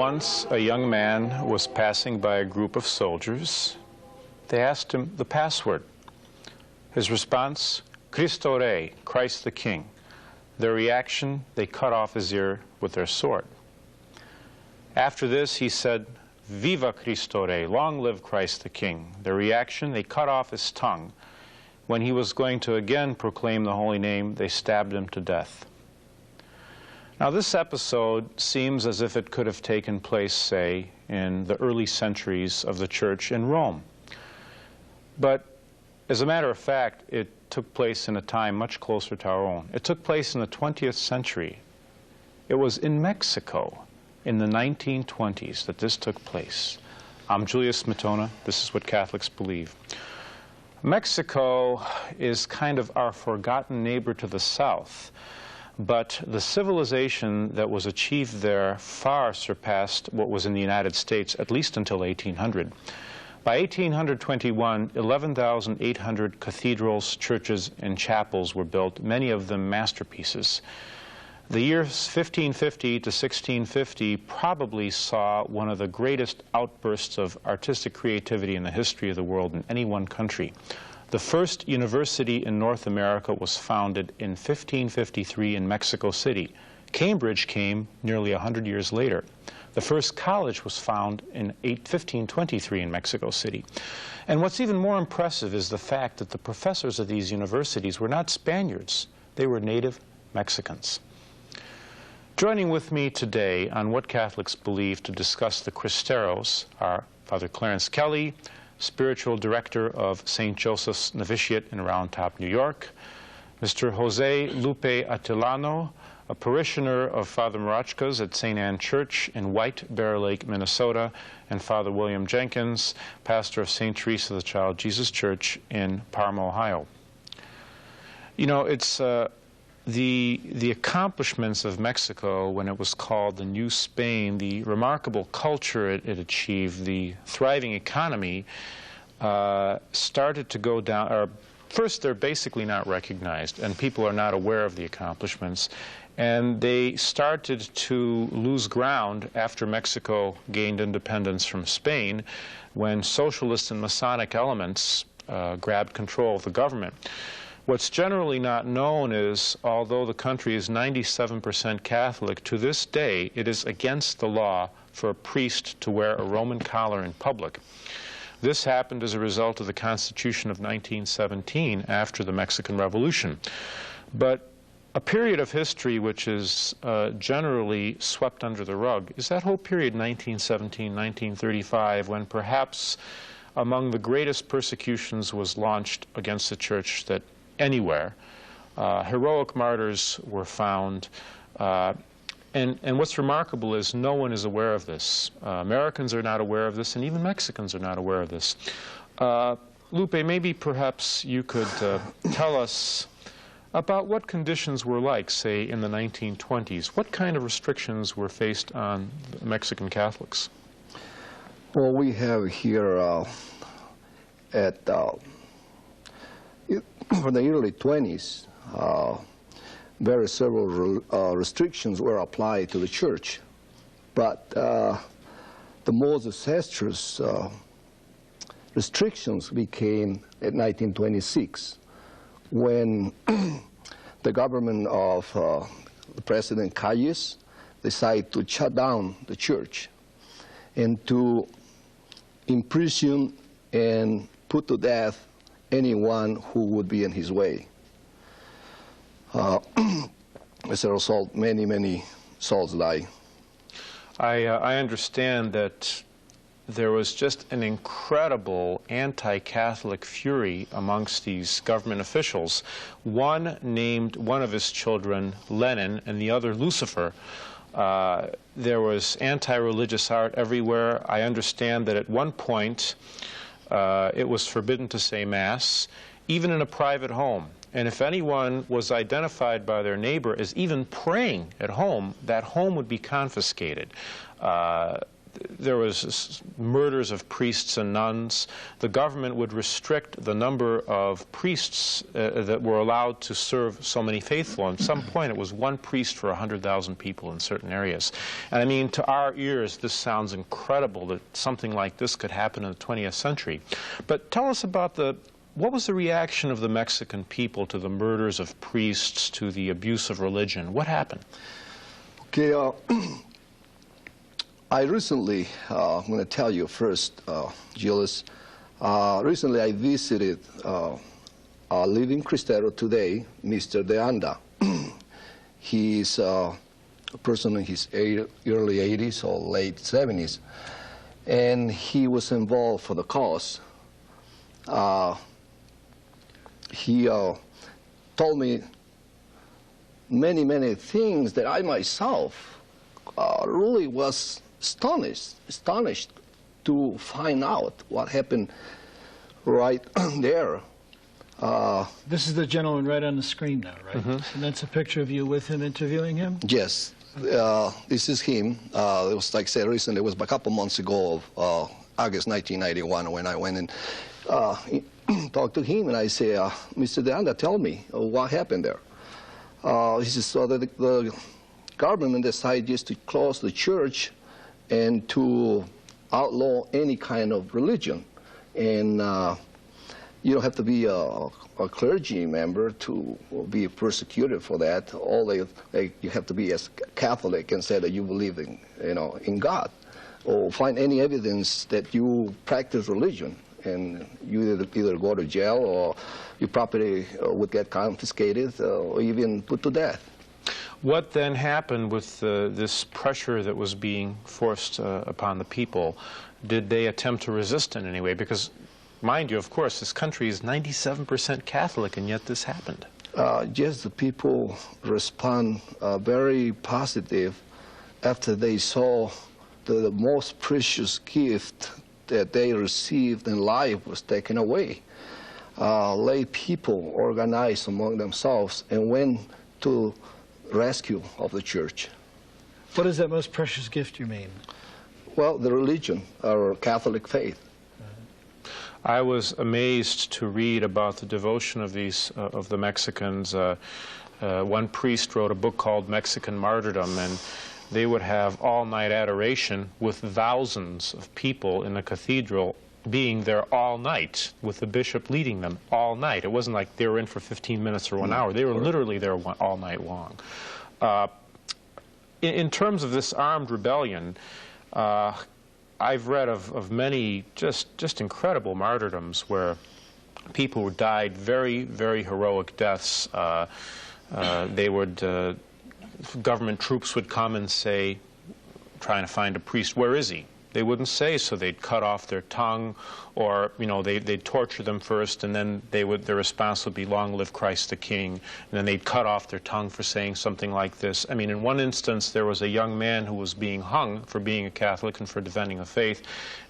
Once a young man was passing by a group of soldiers. They asked him the password. His response, Cristeros, Christ the King. Their reaction, they cut off his ear with their sword. After this, he said, Viva Cristeros, long live Christ the King. Their reaction, they cut off his tongue. When he was going to again proclaim the holy name, they stabbed him to death. Now, this episode seems as if it could have taken place, say, in the early centuries of the church in Rome. But as a matter of fact, it took place in a time much closer to our own. It took place in the 20th century. It was in Mexico in the 1920s that this took place. I'm Julius Smetona. This is what Catholics believe. Mexico is kind of our forgotten neighbor to the south. But the civilization that was achieved there far surpassed what was in the United States, at least until 1800. By 1821, 11,800 cathedrals, churches, and chapels were built, many of them masterpieces. The years 1550 to 1650 probably saw one of the greatest outbursts of artistic creativity in the history of the world in any one country. The first university in North America was founded in 1553 in Mexico City. Cambridge came nearly 100 years later. The first college was founded in 1523 in Mexico City. And what's even more impressive is the fact that the professors of these universities were not Spaniards. They were native Mexicans. Joining with me today on What Catholics Believe to discuss the Cristeros are Father Clarence Kelly, Spiritual Director of St. Joseph's Novitiate in Round Top, New York, Mr. Jose Lupe Atilano, a parishioner of Father Marachka's at St. Anne Church in White Bear Lake, Minnesota, and Father William Jenkins, pastor of St. Teresa of the Child Jesus Church in Parma, Ohio. You know, it's the accomplishments of Mexico when it was called the New Spain, the remarkable culture it achieved, the thriving economy, started to go down. First, they're basically not recognized, and people are not aware of the accomplishments. And they started to lose ground after Mexico gained independence from Spain, when socialist and Masonic elements grabbed control of the government. What's generally not known is, although the country is 97% Catholic, to this day it is against the law for a priest to wear a Roman collar in public. This happened as a result of the Constitution of 1917 after the Mexican Revolution. But a period of history which is generally swept under the rug is that whole period, 1917, 1935, when perhaps among the greatest persecutions was launched against the church that anywhere. Heroic martyrs were found. And what's remarkable is no one is aware of this. Americans are not aware of this, and even Mexicans are not aware of this. Lupe, maybe perhaps you could tell us about what conditions were like, say, in the 1920s. What kind of restrictions were faced on Mexican Catholics? Well, we have here for the early 20s, very several restrictions were applied to the church. But the most disastrous restrictions became in 1926, when the government of President Calles decided to shut down the church and to imprison and put to death anyone who would be in his way. As a result, many souls died. I understand that there was just an incredible anti-Catholic fury amongst these government officials. One named one of his children Lenin and the other Lucifer. There was anti-religious art everywhere. I understand that at one point it was forbidden to say Mass, even in a private home. And if anyone was identified by their neighbor as even praying at home, that home would be confiscated. there was murders of priests and nuns. The government would restrict the number of priests that were allowed to serve so many faithful. At some point, it was one priest for 100,000 people in certain areas. And I mean, to our ears, this sounds incredible that something like this could happen in the 20th century. But tell us about what was the reaction of the Mexican people to the murders of priests, to the abuse of religion? What happened? Okay, I recently, I'm going to tell you first, Julius, recently I visited a living Cristero today, Mr. De Anda. He's a person in his early 80s or late 70s, and he was involved for the cause. He told me many things that I myself really was astonished to find out what happened right there. This is the gentleman right on the screen now, right? Mm-hmm. And that's a picture of you with him interviewing him? Yes. This is him. It was, like I said, recently. It was a couple months ago of August 1991 when I went and talked to him, and I say, Mr. De Anda, tell me what happened there. He says, so the government decided just to close the church and to outlaw any kind of religion. And you don't have to be a clergy member to be persecuted for that. You have to be as Catholic and say that you believe in God, or find any evidence that you practice religion, and you either go to jail or your property would get confiscated or even put to death. What then happened with this pressure that was being forced upon the people? Did they attempt to resist in any way? Because, mind you, of course, this country is 97% Catholic, and yet this happened. Yes, the people respond very positive after they saw the most precious gift that they received in life was taken away. Lay people organized among themselves and went to rescue of the church. What is that most precious gift you mean? Well, the religion, our Catholic faith. I was amazed to read about the devotion of of the Mexicans. One priest wrote a book called Mexican Martyrdom, and they would have all-night adoration with thousands of people in the cathedral being there all night, with the bishop leading them all night. It wasn't like they were in for 15 minutes or 1 hour. They were literally there all night long. In terms of this armed rebellion, I've read of many just incredible martyrdoms where people died very heroic deaths. Government troops would come and say, trying to find a priest, where is he? They wouldn't say, so they'd cut off their tongue, or they'd torture them first, and then their response would be, "Long live Christ the King," and then they'd cut off their tongue for saying something like this. I mean, in one instance, there was a young man who was being hung for being a Catholic and for defending the faith,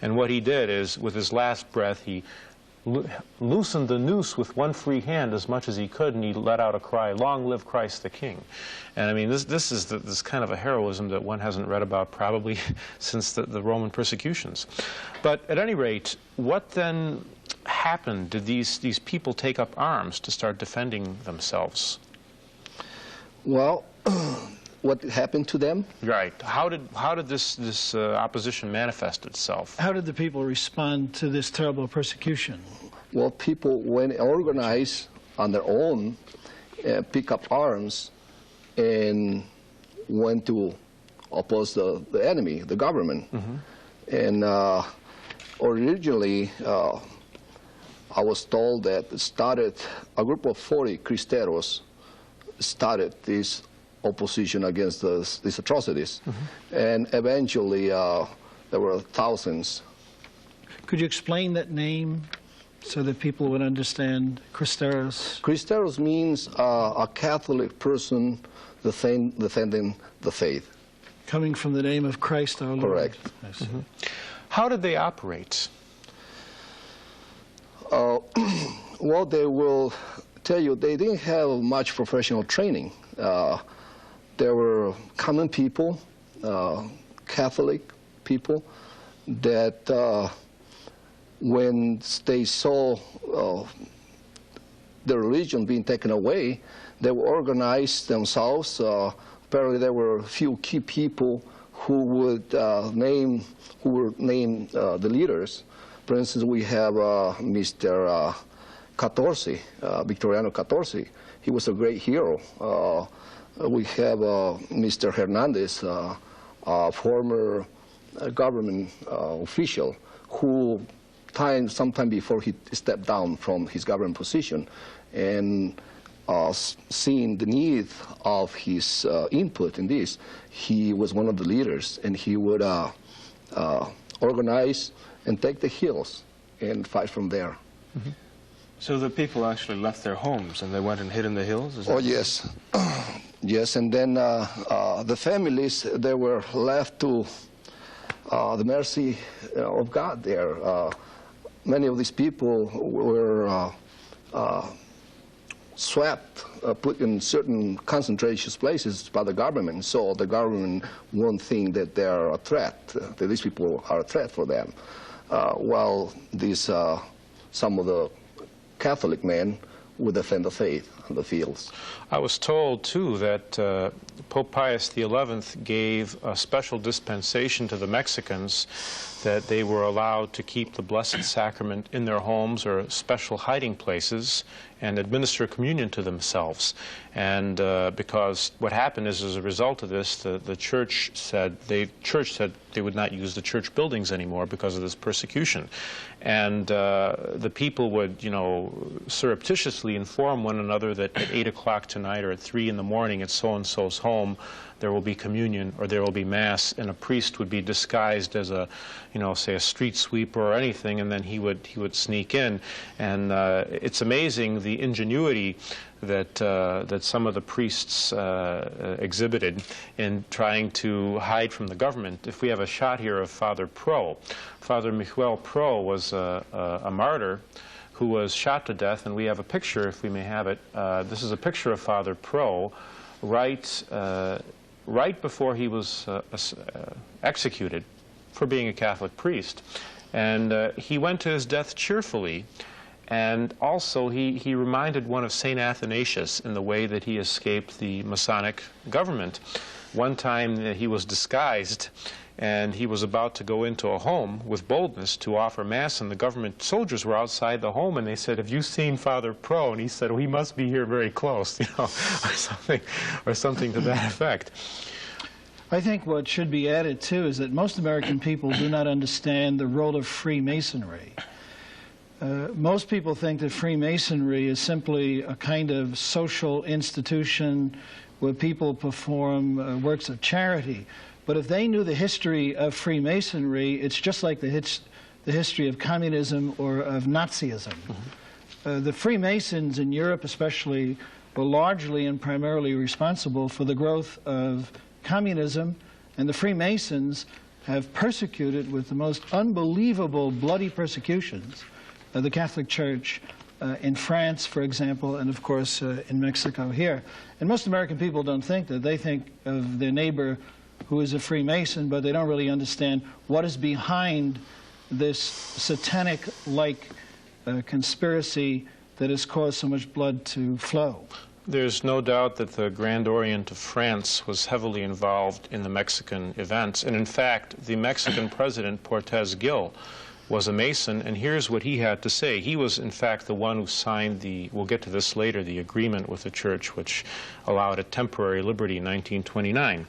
and what he did is, with his last breath, he loosened the noose with one free hand as much as he could, and he let out a cry, "Long live Christ the King." And I mean, this is this kind of a heroism that one hasn't read about probably since the Roman persecutions. But at any rate, what then happened? Did these people take up arms to start defending themselves? Well, what happened to them? Right. How did this opposition manifest itself? How did the people respond to this terrible persecution? Well, people went organized on their own, pick up arms, and went to oppose the enemy, the government. Mm-hmm. And originally, I was told that a group of 40 Cristeros started this opposition against these atrocities. Mm-hmm. And eventually there were thousands. Could you explain that name so that people would understand Cristeros? Cristeros means a Catholic person defending the faith. Coming from the name of Christ our Lord. Correct. Mm-hmm. How did they operate? Well, they will tell you they didn't have much professional training. There were common people, Catholic people that when they saw the religion being taken away, they organized themselves. Apparently, there were a few key people who would were named the leaders. For instance, we have Mr. Catorce, Victoriano Catorce. He was a great hero. We have Mr. Hernandez, a former government official who sometime before he stepped down from his government position, and seeing the need of his input in this, he was one of the leaders, and he would organize and take the hills and fight from there. Mm-hmm. So the people actually left their homes and they went and hid in the hills? Is that yes. Yes, and then the families, they were left to the mercy of God there. Many of these people were swept, put in certain concentration places by the government, so the government won't think that they're a threat, that these people are a threat for them. While these, some of the Catholic men would defend the faith on the fields. I was told, too, that Pope Pius XI gave a special dispensation to the Mexicans that they were allowed to keep the Blessed Sacrament in their homes or special hiding places and administer communion to themselves. And because what happened is, as a result of this, the church said they would not use the church buildings anymore because of this persecution. And the people would, you know, surreptitiously inform one another that at 8 o'clock tonight or at 3 in the morning at so-and-so's home there will be communion or there will be Mass, and a priest would be disguised as a, you know, say a street sweeper or anything, and then he would sneak in. And it's amazing the ingenuity that that some of the priests exhibited in trying to hide from the government. If we have a shot here of Father Pro, Father Miguel Pro was a martyr who was shot to death, and we have a picture, if we may have it. This is a picture of Father Pro right before he was executed for being a Catholic priest. And he went to his death cheerfully. And also, he reminded one of St. Athanasius in the way that he escaped the Masonic government. One time he was disguised, and he was about to go into a home with boldness to offer Mass, and the government soldiers were outside the home, and they said, "Have you seen Father Pro?" And he said, "Oh, he must be here very close," you know, or something to that effect. I think what should be added, too, is that most American people do not understand the role of Freemasonry. Most people think that Freemasonry is simply a kind of social institution where people perform works of charity. But if they knew the history of Freemasonry, it's just like the history of communism or of Nazism. Mm-hmm. The Freemasons in Europe especially were largely and primarily responsible for the growth of communism, and the Freemasons have persecuted with the most unbelievable bloody persecutions the Catholic Church in France, for example, and of course in Mexico here. And most American people don't think that. They think of their neighbor who is a Freemason, but they don't really understand what is behind this satanic-like conspiracy that has caused so much blood to flow. There's no doubt that the Grand Orient of France was heavily involved in the Mexican events. And in fact, the Mexican president, Portes Gil, was a Mason, and here's what he had to say. He was, in fact, the one who signed the, we'll get to this later, the agreement with the church which allowed a temporary liberty in 1929.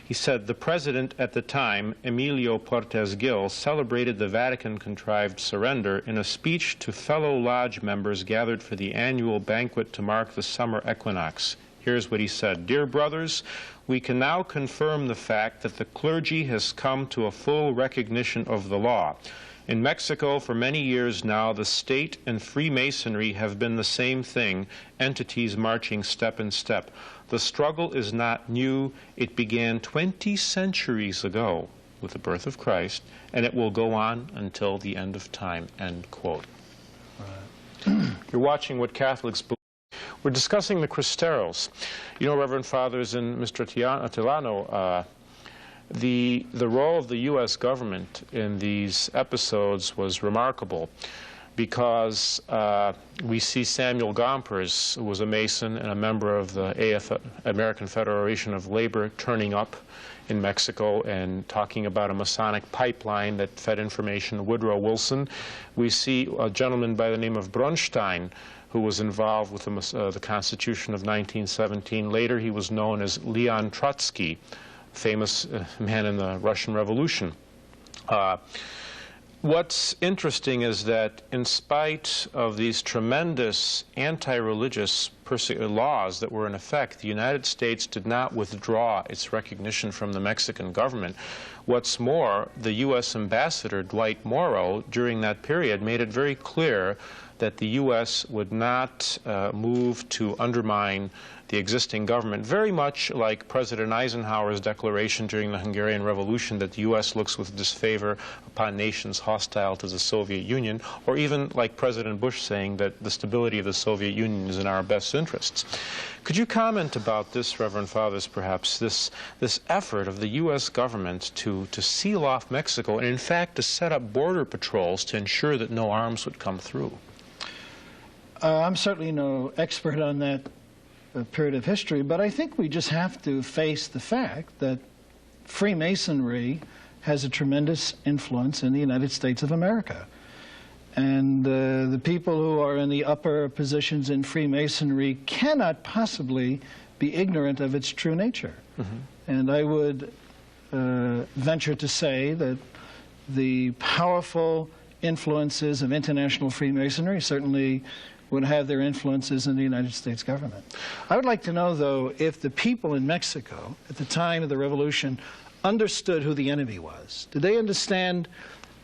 He said, "The president at the time, Emilio Portes Gil, celebrated the Vatican-contrived surrender in a speech to fellow lodge members gathered for the annual banquet to mark the summer equinox. Here's what he said: 'Dear brothers, we can now confirm the fact that the clergy has come to a full recognition of the law. In Mexico, for many years now, the state and Freemasonry have been the same thing, entities marching step in step. The struggle is not new. It began 20 centuries ago with the birth of Christ, and it will go on until the end of time," end quote. You're watching What Catholics Believe. We're discussing the Cristeros. You know, Reverend Fathers and Mr. Attilano, The role of the U.S. government in these episodes was remarkable because we see Samuel Gompers, who was a Mason and a member of the American Federation of Labor, turning up in Mexico and talking about a Masonic pipeline that fed information to Woodrow Wilson. We see a gentleman by the name of Bronstein, who was involved with the Constitution of 1917. Later, he was known as Leon Trotsky, famous man in the Russian Revolution. What's interesting is that in spite of these tremendous anti-religious laws that were in effect, the United States did not withdraw its recognition from the Mexican government. What's more, the U.S. ambassador, Dwight Morrow, during that period made it very clear that the U.S. would not move to undermine the existing government, very much like President Eisenhower's declaration during the Hungarian Revolution that the U.S. looks with disfavor upon nations hostile to the Soviet Union, or even like President Bush saying that the stability of the Soviet Union is in our best interests. Could you comment about this, Reverend Fathers, perhaps, this effort of the U.S. government to seal off Mexico and, in fact, to set up border patrols to ensure that no arms would come through? I'm certainly no expert on that period of history, but I think we just have to face the fact that Freemasonry has a tremendous influence in the United States of America. And the people who are in the upper positions in Freemasonry cannot possibly be ignorant of its true nature. Mm-hmm. And I would venture to say that the powerful influences of international Freemasonry certainly would have their influences in the United States government. I would like to know, though, if the people in Mexico at the time of the revolution understood who the enemy was. Did they understand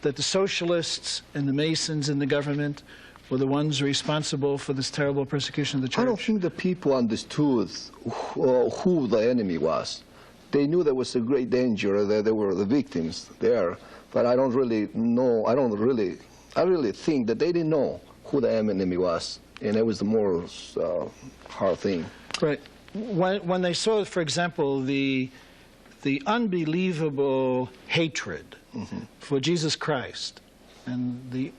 that the socialists and the Masons in the government were the ones responsible for this terrible persecution of the church? I don't think the people understood who the enemy was. They knew there was a great danger, that they were the victims there, but I don't really know, I really think that they didn't know who the enemy was, and it was the more hard thing. Right. When they saw, for example, the unbelievable hatred mm-hmm. for Jesus Christ and the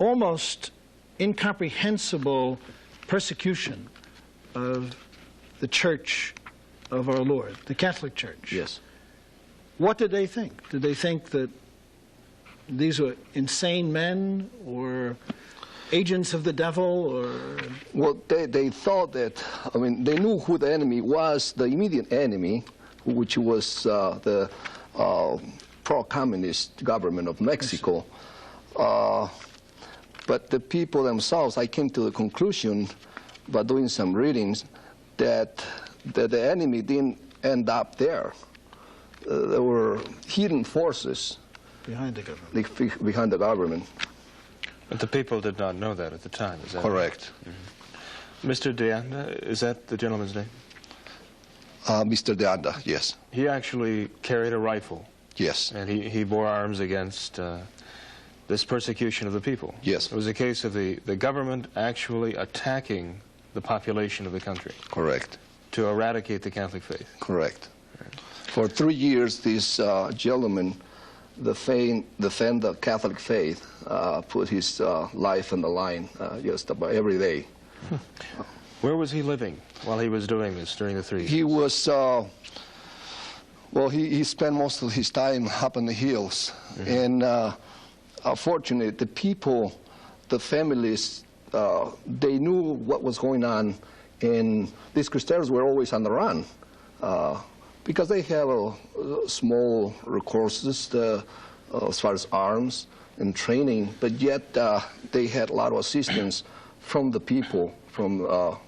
almost incomprehensible persecution of the Church of our Lord, the Catholic Church. Yes. What did they think? Did they think that these were insane men or agents of the devil, or? Well, they thought that, I mean, they knew who the enemy was, the immediate enemy, which was the pro-communist government of Mexico. But the people themselves, I came to the conclusion by doing some readings that the enemy didn't end up there. There were hidden forces behind the government. Behind the government. But the people did not know that at the time, is that correct? Right? Mm-hmm. Mr. De Anda, is that the gentleman's name? Mr. De Anda, yes. He actually carried a rifle. Yes. And he bore arms against this persecution of the people. Yes. It was a case of the government actually attacking the population of the country. Correct. To eradicate the Catholic faith. Correct. Right. For 3 years, this gentleman defend the Catholic faith, put his life on the line just about every day. Where was he living while he was doing this during the 3 years? He was, well, he spent most of his time up in the hills. Mm-hmm. And unfortunately, the people, the families, they knew what was going on, and these Cristeros were always on the run. Because they have small resources as far as arms and training, but yet they had a lot of assistance from the people, from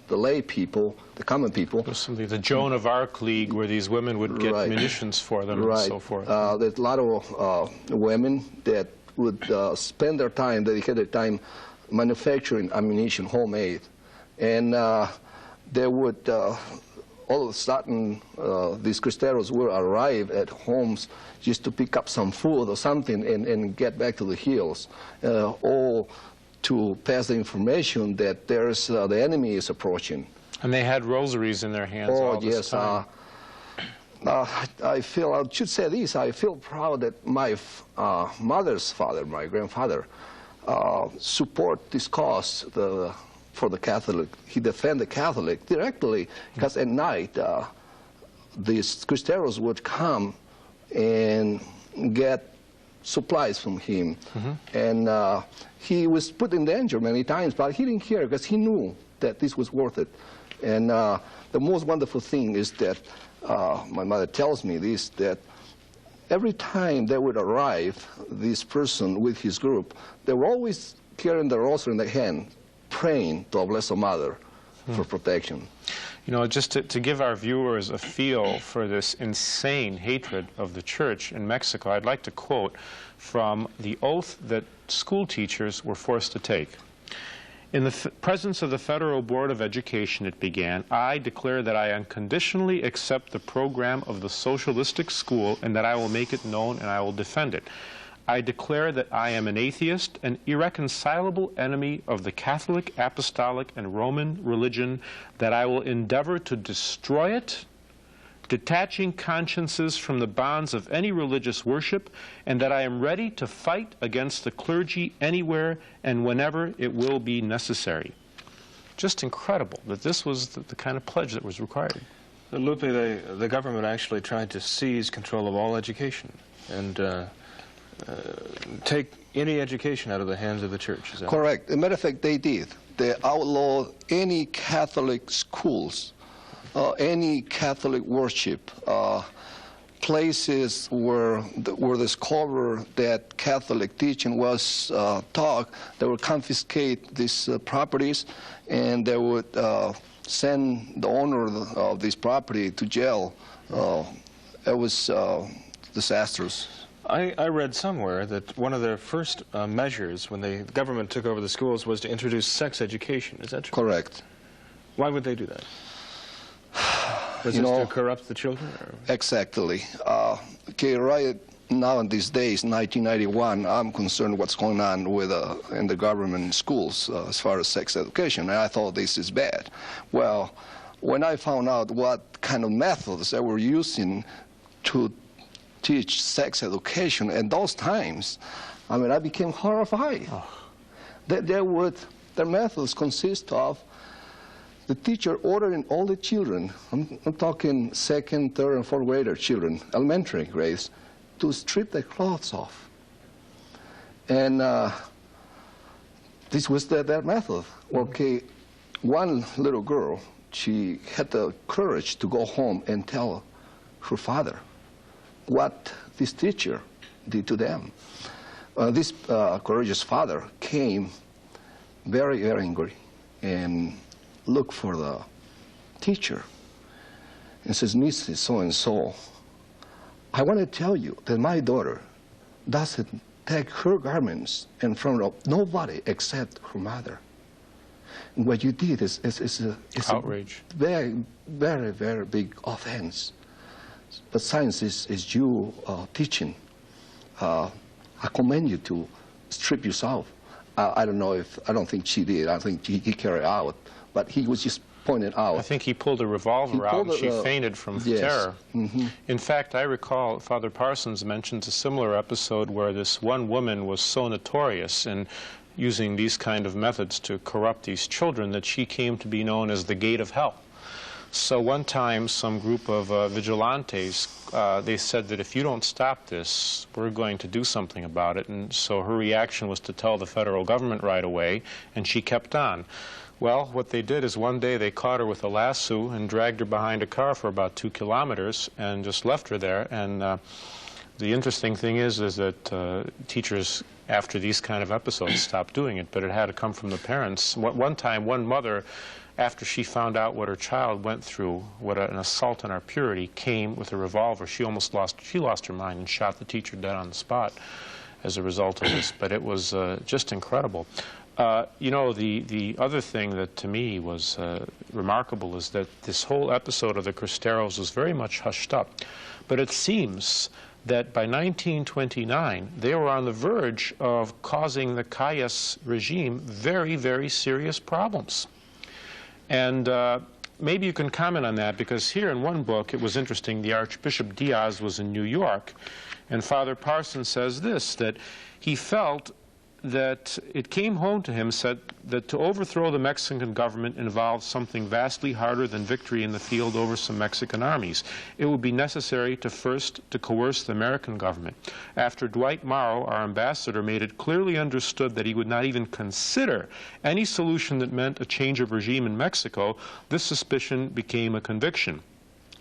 the lay people, the common people. Possibly the Joan of Arc League, where these women would get right. munitions for them right. and so forth. There's a lot of women that would spend their time, dedicate their time manufacturing ammunition, homemade. And they would all of a sudden, these Cristeros will arrive at homes just to pick up some food or something and get back to the hills, all to pass the information that there's the enemy is approaching. And they had rosaries in their hands all this time. I should say this, I feel proud that my mother's father, my grandfather, support this cause for the Catholic. He defend the Catholic directly, because at night these Cristeros would come and get supplies from him. And he was put in danger many times, but he didn't care because he knew that this was worth it. And the most wonderful thing is that my mother tells me this, that every time they would arrive, this person with his group, they were always carrying the rosary in their hand, praying to our Blessed Mother for protection. You know, just to give our viewers a feel for this insane hatred of the Church in Mexico, I'd like to quote from the oath that school teachers were forced to take. In the presence of the Federal Board of Education, it began, I declare that I unconditionally accept the program of the socialistic school and that I will make it known and I will defend it. I declare that I am an atheist, an irreconcilable enemy of the Catholic, Apostolic, and Roman religion, that I will endeavor to destroy it, detaching consciences from the bonds of any religious worship, and that I am ready to fight against the clergy anywhere and whenever it will be necessary. Just incredible that this was the kind of pledge that was required. Lupe, the government actually tried to seize control of all education and take any education out of the hands of the Church. Is that correct? As a matter of fact, they did. They outlawed any Catholic schools, any Catholic worship, places where discovered that Catholic teaching was taught. They would confiscate these properties, and they would send the owner of this property to jail. It was disastrous. I read somewhere that one of their first measures when the government took over the schools was to introduce sex education. Is that true? Correct. Why would they do that? Was it to corrupt the children? Or? Exactly. Okay, right now in these days, 1991, I'm concerned what's going on with in the government schools as far as sex education, and I thought this is bad. Well, when I found out what kind of methods they were using to teach sex education at those times, I mean, I became horrified. Their methods consist of the teacher ordering all the children, I'm talking second, third, and fourth grader children, elementary grades, to strip their clothes off. And this was their method. Okay, one little girl, she had the courage to go home and tell her father what this teacher did to them. This courageous father came very, very angry and looked for the teacher and says, Mrs. So-and-so, I want to tell you that my daughter doesn't take her garments in front of nobody except her mother. And what you did is outrage. A very, very, very big offense. But science is you teaching. I commend you to strip yourself. I don't think she did. I think he carried out. But he was just pointed out. I think he pulled a revolver out and she fainted from terror. In fact, I recall Father Parsons mentions a similar episode where this one woman was so notorious in using these kind of methods to corrupt these children that she came to be known as the Gate of Hell. So one time, some group of vigilantes, they said that if you don't stop this, we're going to do something about it. And so her reaction was to tell the federal government right away, and she kept on. Well, what they did is one day they caught her with a lasso and dragged her behind a car for about 2 kilometers and just left her there. And the interesting thing is that teachers, after these kind of episodes, stopped doing it, but it had to come from the parents. One time, one mother, after she found out what her child went through, what an assault on our purity, came with a revolver. She lost her mind and shot the teacher dead on the spot as a result of this. But it was just incredible. You know, the other thing that to me was remarkable is that this whole episode of the Cristeros was very much hushed up. But it seems that by 1929, they were on the verge of causing the Calles regime very, very serious problems. And maybe you can comment on that, because here in one book, it was interesting, the Archbishop Diaz was in New York, and Father Parsons says this, that he felt that it came home to him, said that to overthrow the Mexican government involved something vastly harder than victory in the field over some Mexican armies. It would be necessary to first to coerce the American government. After Dwight Morrow, our ambassador, made it clearly understood that he would not even consider any solution that meant a change of regime in Mexico, this suspicion became a conviction.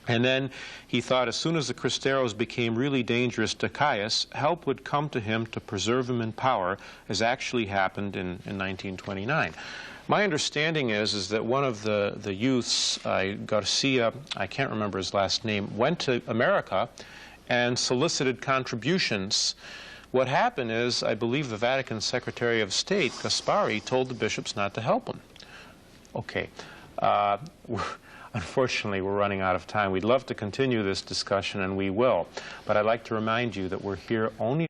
And then he thought as soon as the Cristeros became really dangerous to Calles, help would come to him to preserve him in power, as actually happened in 1929. My understanding is that one of the youths, Garcia, I can't remember his last name, went to America and solicited contributions. What happened is, I believe the Vatican Secretary of State, Gaspari, told the bishops not to help him. Okay. Unfortunately, we're running out of time. We'd love to continue this discussion, and we will. But I'd like to remind you that we're here only